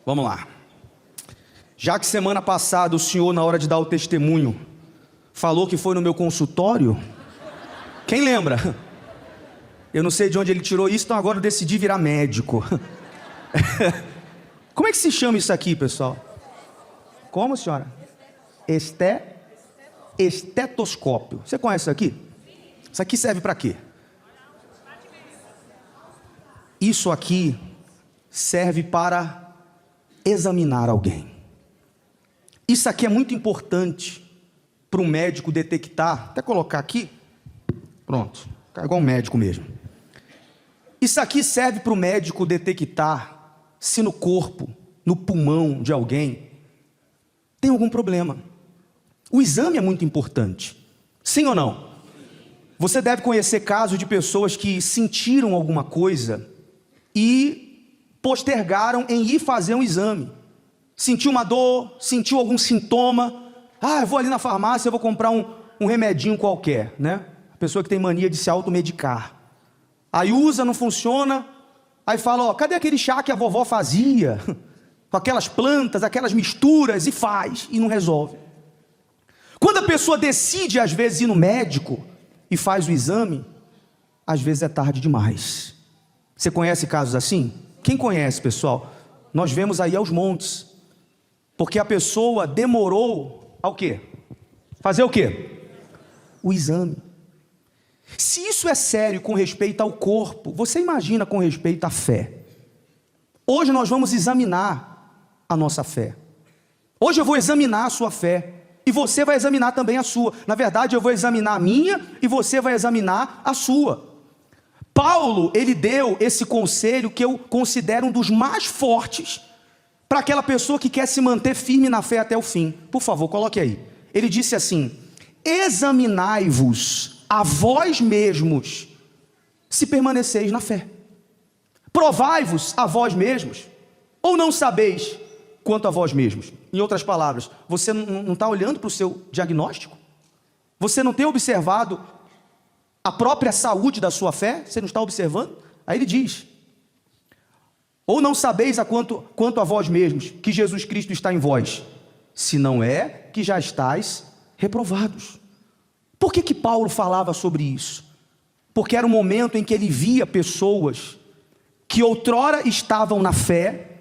Vamos lá. Já que semana passada o senhor, na hora de dar o testemunho, falou que foi no meu consultório, quem lembra? Eu não sei de onde ele tirou isso, então agora eu decidi virar médico. Como é que se chama isso aqui, pessoal? Como, senhora? Estetoscópio. Você conhece isso aqui? Isso aqui serve para quê? Isso aqui serve para examinar alguém. Isso aqui é muito importante para um médico detectar. Até colocar aqui. Pronto. Fica igual um médico mesmo. Isso aqui serve para o médico detectar se no corpo, no pulmão de alguém, tem algum problema. O exame é muito importante. Sim ou não? Você deve conhecer casos de pessoas que sentiram alguma coisa e postergaram em ir fazer um exame. Sentiu uma dor, sentiu algum sintoma. Eu vou ali na farmácia, eu vou comprar um remedinho qualquer, né? A pessoa que tem mania de se automedicar. Aí usa, não funciona. Aí fala, cadê aquele chá que a vovó fazia? Com aquelas plantas, aquelas misturas, e faz, e não resolve. Quando a pessoa decide, às vezes, ir no médico e faz o exame, às vezes é tarde demais. Você conhece casos assim? Quem conhece, pessoal? Nós vemos aí aos montes. Porque a pessoa demorou ao quê? Fazer o quê? O exame. Se isso é sério com respeito ao corpo, você imagina com respeito à fé. Hoje nós vamos examinar a nossa fé. Hoje eu vou examinar a sua fé. E você vai examinar também a sua. Na verdade, eu vou examinar a minha e você vai examinar a sua. Paulo, ele deu esse conselho que eu considero um dos mais fortes para aquela pessoa que quer se manter firme na fé até o fim. Por favor, coloque aí. Ele disse assim: examinai-vos a vós mesmos, se permaneceis na fé. Provai-vos a vós mesmos, ou não sabeis quanto a vós mesmos. Em outras palavras, você não está olhando para o seu diagnóstico? Você não tem observado a própria saúde da sua fé? Você não está observando? Aí ele diz: ou não sabeis quanto a vós mesmos, que Jesus Cristo está em vós, se não é que já estáis reprovados. Por que Paulo falava sobre isso? Porque era um momento em que ele via pessoas que outrora estavam na fé,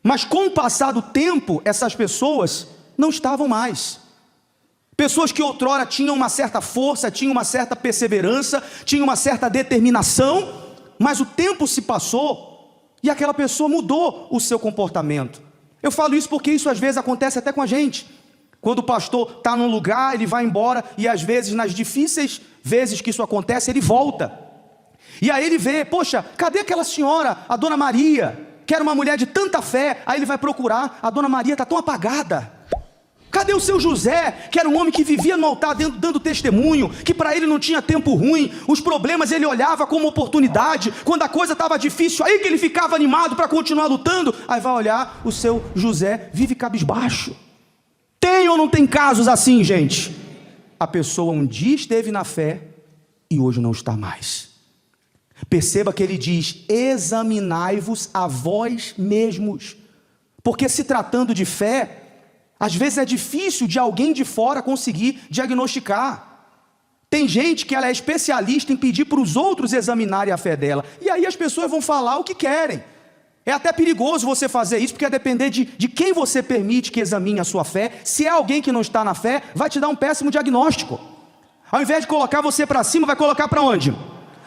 mas com o passar do tempo, essas pessoas não estavam mais. Pessoas que outrora tinham uma certa força, tinham uma certa perseverança, tinham uma certa determinação, mas o tempo se passou e aquela pessoa mudou o seu comportamento. Eu falo isso porque isso às vezes acontece até com a gente. Quando o pastor está num lugar, ele vai embora e às vezes, nas difíceis vezes que isso acontece, ele volta. E aí ele vê, poxa, cadê aquela senhora, a dona Maria, que era uma mulher de tanta fé? Aí ele vai procurar, a dona Maria está tão apagada. Cadê o seu José, que era um homem que vivia no altar dando testemunho, que para ele não tinha tempo ruim, os problemas ele olhava como oportunidade, quando a coisa estava difícil, aí que ele ficava animado para continuar lutando. Aí vai olhar, o seu José vive cabisbaixo. Tem ou não tem casos assim, gente? A pessoa um dia esteve na fé e hoje não está mais. Perceba que ele diz: examinai-vos a vós mesmos, porque se tratando de fé, às vezes é difícil de alguém de fora conseguir diagnosticar. Tem gente que ela é especialista em pedir para os outros examinarem a fé dela, e aí as pessoas vão falar o que querem. É até perigoso você fazer isso, porque a depender de quem você permite que examine a sua fé. Se é alguém que não está na fé, vai te dar um péssimo diagnóstico. Ao invés de colocar você para cima, vai colocar para onde?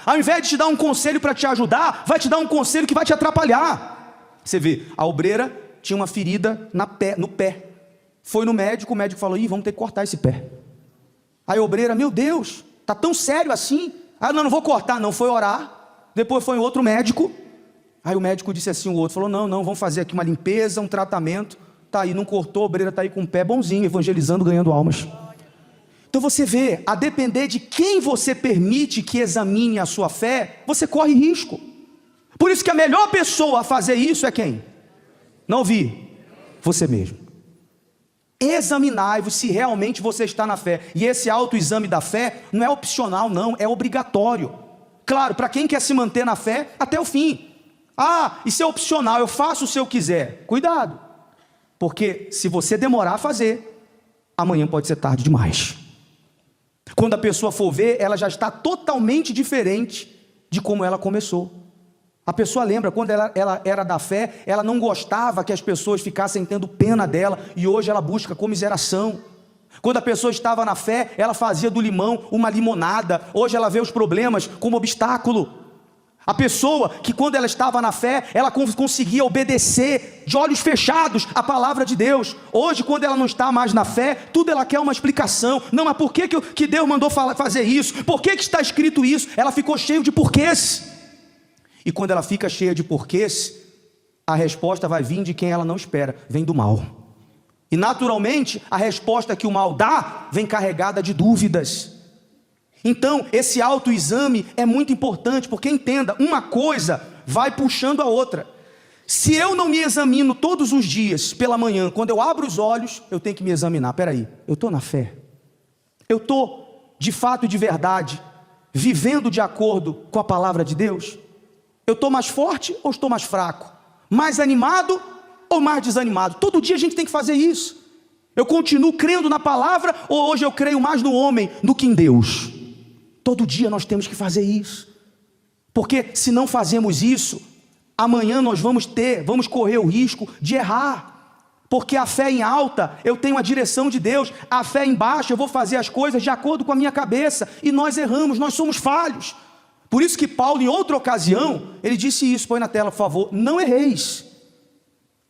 Ao invés de te dar um conselho para te ajudar, vai te dar um conselho que vai te atrapalhar. Você vê, a obreira tinha uma ferida no pé. Foi no médico, o médico falou: vamos ter que cortar esse pé. Aí a obreira: meu Deus, está tão sério assim? Não vou cortar não. Foi orar, depois foi em outro médico. Aí o médico disse assim, o outro falou: não, vamos fazer aqui uma limpeza, um tratamento. Tá aí, não cortou, a obreira está aí com o pé bonzinho, evangelizando, ganhando almas. Então você vê, a depender de quem você permite que examine a sua fé, você corre risco. Por isso que a melhor pessoa a fazer isso é quem? Não ouvi? Você mesmo. Examinai-vos se realmente você está na fé. E esse autoexame da fé não é opcional não, é obrigatório. Claro, para quem quer se manter na fé até o fim. Ah, isso é opcional, eu faço se eu quiser. Cuidado, porque se você demorar a fazer, amanhã pode ser tarde demais. Quando a pessoa for ver, ela já está totalmente diferente de como ela começou. A pessoa lembra, quando ela era da fé, ela não gostava que as pessoas ficassem tendo pena dela, e hoje ela busca comiseração. Quando a pessoa estava na fé, ela fazia do limão uma limonada, hoje ela vê os problemas como obstáculo. A pessoa que quando ela estava na fé, ela conseguia obedecer de olhos fechados a palavra de Deus. Hoje, quando ela não está mais na fé, tudo ela quer uma explicação. Não, mas por que Deus mandou fazer isso? Por que está escrito isso? Ela ficou cheia de porquês. E quando ela fica cheia de porquês, a resposta vai vir de quem ela não espera, vem do mal. E naturalmente, a resposta que o mal dá, vem carregada de dúvidas. Então, esse autoexame é muito importante, porque entenda, uma coisa vai puxando a outra. Se eu não me examino todos os dias, pela manhã, quando eu abro os olhos, eu tenho que me examinar. Peraí, eu estou na fé? Eu estou, de fato e de verdade, vivendo de acordo com a palavra de Deus? Eu estou mais forte ou estou mais fraco? Mais animado ou mais desanimado? Todo dia a gente tem que fazer isso. Eu continuo crendo na palavra ou hoje eu creio mais no homem do que em Deus? Todo dia nós temos que fazer isso, porque se não fazemos isso, amanhã nós vamos correr o risco de errar, porque a fé em alta, eu tenho a direção de Deus, a fé em baixa, eu vou fazer as coisas de acordo com a minha cabeça, e nós erramos, nós somos falhos. Por isso que Paulo, em outra ocasião, ele disse isso, põe na tela por favor, não erreis.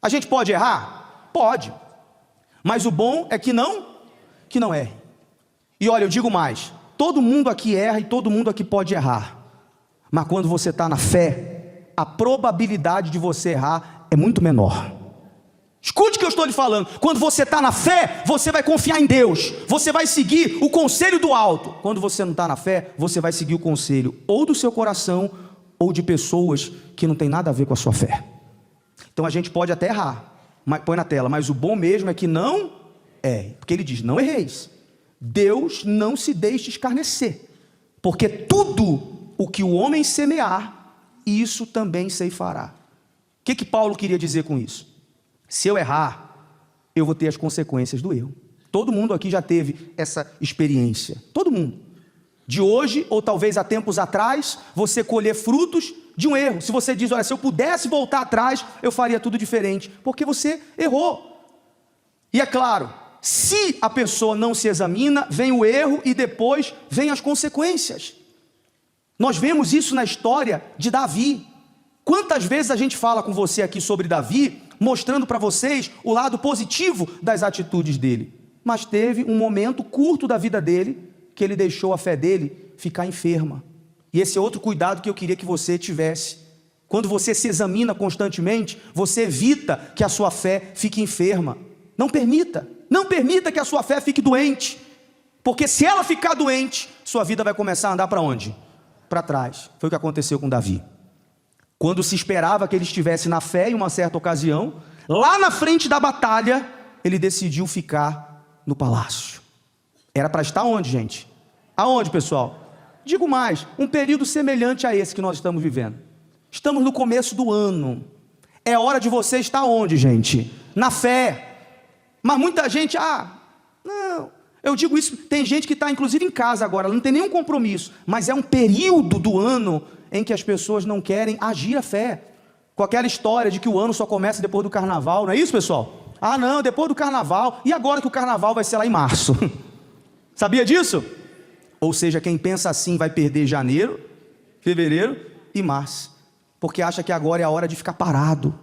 A gente pode errar? Pode, mas o bom é que não erre. E olha, eu digo mais, todo mundo aqui erra e todo mundo aqui pode errar, mas quando você está na fé, a probabilidade de você errar é muito menor. Escute o que eu estou lhe falando, quando você está na fé, você vai confiar em Deus, você vai seguir o conselho do alto. Quando você não está na fé, você vai seguir o conselho ou do seu coração, ou de pessoas que não tem nada a ver com a sua fé. Então a gente pode até errar, mas, põe na tela, mas o bom mesmo é que não erre, porque ele diz, não erreis. Deus não se deixe escarnecer, porque tudo o que o homem semear, isso também ceifará. O que Paulo queria dizer com isso? Se eu errar, eu vou ter as consequências do erro. Todo mundo aqui já teve essa experiência, todo mundo. De hoje, ou talvez há tempos atrás, você colher frutos de um erro. Se você diz, olha, se eu pudesse voltar atrás, eu faria tudo diferente, porque você errou. E é claro, se a pessoa não se examina, vem o erro e depois vem as consequências. Nós vemos isso na história de Davi. Quantas vezes a gente fala com você aqui sobre Davi, mostrando para vocês o lado positivo das atitudes dele. Mas teve um momento curto da vida dele, que ele deixou a fé dele ficar enferma. E esse é outro cuidado que eu queria que você tivesse. Quando você se examina constantemente, você evita que a sua fé fique enferma. Não permita que a sua fé fique doente, porque se ela ficar doente, sua vida vai começar a andar para onde? Para trás. Foi o que aconteceu com Davi. Quando se esperava que ele estivesse na fé em uma certa ocasião, lá na frente da batalha, ele decidiu ficar no palácio. Era para estar onde, gente? Aonde, pessoal? Digo mais, um período semelhante a esse que nós estamos vivendo. Estamos no começo do ano. É hora de você estar onde, gente? Na fé. Mas muita gente, não, eu digo isso, tem gente que está inclusive em casa agora, não tem nenhum compromisso, mas é um período do ano em que as pessoas não querem agir a fé, com aquela história de que o ano só começa depois do carnaval, não é isso, pessoal? Não, depois do carnaval, e agora que o carnaval vai ser lá em março? Sabia disso? Ou seja, quem pensa assim vai perder janeiro, fevereiro e março, porque acha que agora é a hora de ficar parado.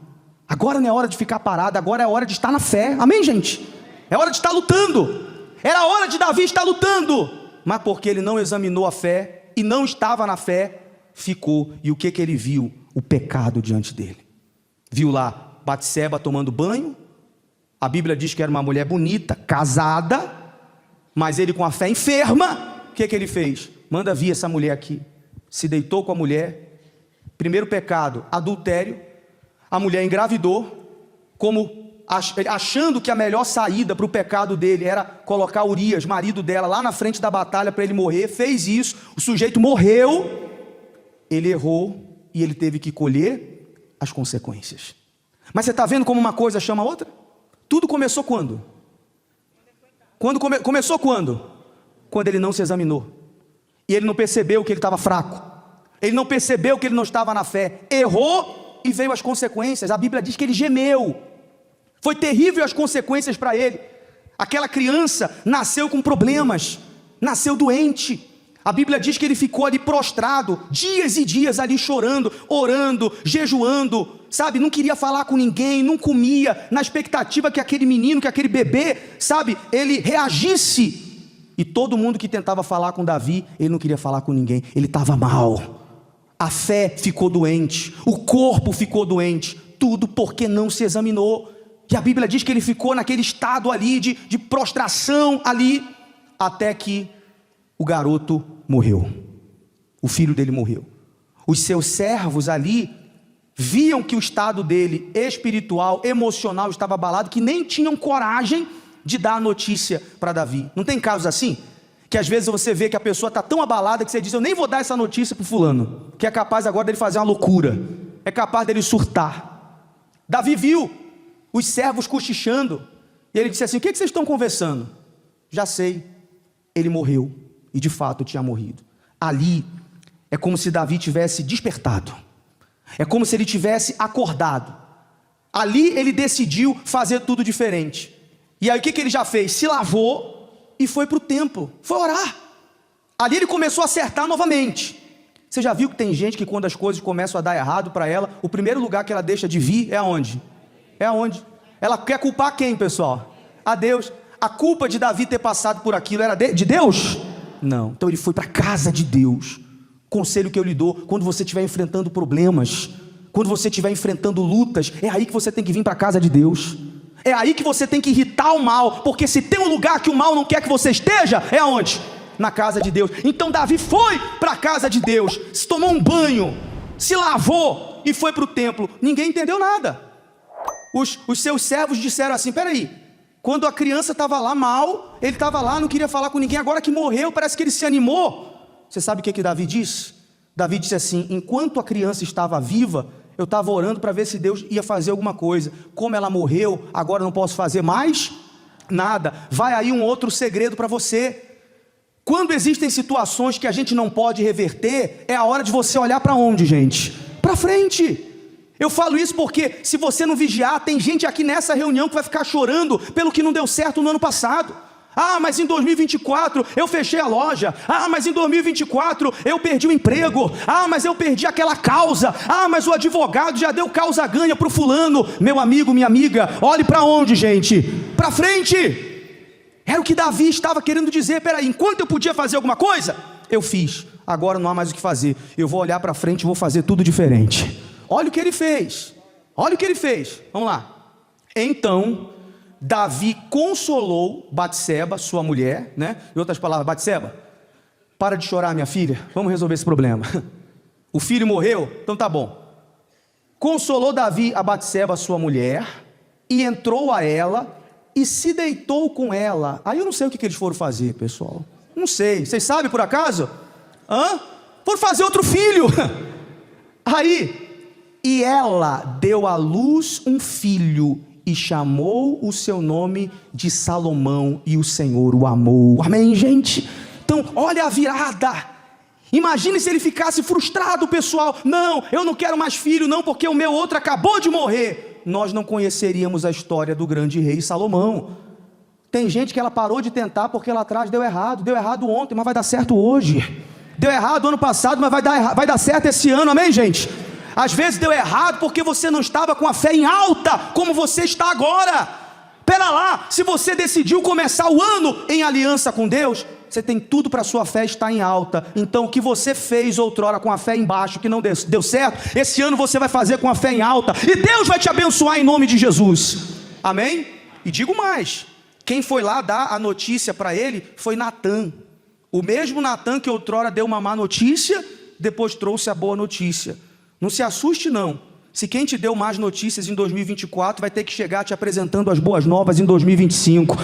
Agora não é hora de ficar parado, agora é hora de estar na fé, amém, gente? É hora de estar lutando, era a hora de Davi estar lutando, mas porque ele não examinou a fé, e não estava na fé, ficou, e o que ele viu? O pecado diante dele. Viu lá, Batseba tomando banho, a Bíblia diz que era uma mulher bonita, casada, mas ele com a fé enferma, o que ele fez? Manda vir essa mulher aqui, se deitou com a mulher, primeiro pecado, adultério, a mulher engravidou, achando que a melhor saída para o pecado dele era colocar Urias, marido dela, lá na frente da batalha para ele morrer, fez isso, o sujeito morreu, ele errou e ele teve que colher as consequências. Mas você está vendo como uma coisa chama a outra? Tudo começou quando? Começou quando? Quando ele não se examinou. E ele não percebeu que ele estava fraco. Ele não percebeu que ele não estava na fé. Errou e veio as consequências. A Bíblia diz que ele gemeu. Foi terrível as consequências para ele. Aquela criança nasceu com problemas. Nasceu doente. A Bíblia diz que ele ficou ali prostrado, dias e dias ali chorando, orando, jejuando, sabe? Não queria falar com ninguém, não comia, na expectativa que aquele menino, que aquele bebê, sabe? Ele reagisse. E todo mundo que tentava falar com Davi, ele não queria falar com ninguém, ele estava mal. A fé ficou doente, o corpo ficou doente, tudo porque não se examinou. E a Bíblia diz que ele ficou naquele estado ali de prostração ali, até que o garoto morreu, o filho dele morreu. Os seus servos ali viam que o estado dele espiritual, emocional estava abalado, que nem tinham coragem de dar a notícia para Davi. Não tem casos assim? Que às vezes você vê que a pessoa está tão abalada que você diz: eu nem vou dar essa notícia para o fulano, que é capaz agora dele fazer uma loucura, é capaz dele surtar. Davi viu os servos cochichando, e ele disse assim: o que vocês estão conversando? Já sei, ele morreu. E de fato tinha morrido. Ali é como se Davi tivesse despertado, é como se ele tivesse acordado. Ali ele decidiu fazer tudo diferente. E aí o que ele já fez? Se lavou e foi para o templo, foi orar. Ali ele começou a acertar novamente. Você já viu que tem gente que quando as coisas começam a dar errado para ela, o primeiro lugar que ela deixa de vir é aonde? É aonde? Ela quer culpar quem, pessoal? A Deus. A culpa de Davi ter passado por aquilo era de Deus? Não. Então ele foi para a casa de Deus. Conselho que eu lhe dou: quando você estiver enfrentando problemas, quando você estiver enfrentando lutas, é aí que você tem que vir para a casa de Deus. É aí que você tem que irritar o mal, porque se tem um lugar que o mal não quer que você esteja, é aonde? Na casa de Deus. Então Davi foi para a casa de Deus, se tomou um banho, se lavou e foi para o templo. Ninguém entendeu nada. Os seus servos disseram assim: peraí, quando a criança estava lá mal, ele estava lá, não queria falar com ninguém, agora que morreu, parece que ele se animou. Você sabe o que Davi disse? Davi disse assim: enquanto a criança estava viva, eu estava orando para ver se Deus ia fazer alguma coisa. Como ela morreu, agora não posso fazer mais nada. Vai aí um outro segredo para você. Quando existem situações que a gente não pode reverter, é a hora de você olhar para onde, gente? Para frente. Eu falo isso porque se você não vigiar, tem gente aqui nessa reunião que vai ficar chorando pelo que não deu certo no ano passado. Ah, mas em 2024 eu fechei a loja. Ah, mas em 2024 eu perdi o emprego. Ah, mas eu perdi aquela causa. Ah, mas o advogado já deu causa ganha para o fulano. Meu amigo, minha amiga, olhe para onde, gente? Para frente. Era o que Davi estava querendo dizer. Peraí, enquanto eu podia fazer alguma coisa, eu fiz. Agora não há mais o que fazer. Eu vou olhar para frente e vou fazer tudo diferente. Olha o que ele fez. Olha o que ele fez. Vamos lá. Então Davi consolou Batseba, sua mulher, né? Em outras palavras: Batseba, para de chorar, minha filha, vamos resolver esse problema. O filho morreu? Então tá bom. Consolou Davi a Batseba, sua mulher, e entrou a ela e se deitou com ela. Aí eu não sei o que eles foram fazer, pessoal. Não sei. Vocês sabem por acaso? Foram fazer outro filho. Aí, e ela deu à luz um filho e chamou o seu nome de Salomão, e o Senhor o amou. Amém, gente? Então, olha a virada. Imagine se ele ficasse frustrado, pessoal. Não, eu não quero mais filho, não, porque o meu outro acabou de morrer. Nós não conheceríamos a história do grande rei Salomão. Tem gente que ela parou de tentar porque lá atrás deu errado. Deu errado ontem, mas vai dar certo hoje. Deu errado ano passado, mas vai dar certo esse ano. Amém, gente? Às vezes deu errado porque você não estava com a fé em alta, como você está agora. Pera lá, se você decidiu começar o ano em aliança com Deus, você tem tudo para a sua fé estar em alta. Então o que você fez outrora com a fé embaixo, que não deu certo, esse ano você vai fazer com a fé em alta, e Deus vai te abençoar em nome de Jesus. Amém? E digo mais, quem foi lá dar a notícia para ele foi Natã. O mesmo Natã que outrora deu uma má notícia, depois trouxe a boa notícia. Não se assuste não, se quem te deu más notícias em 2024 vai ter que chegar te apresentando as boas novas em 2025.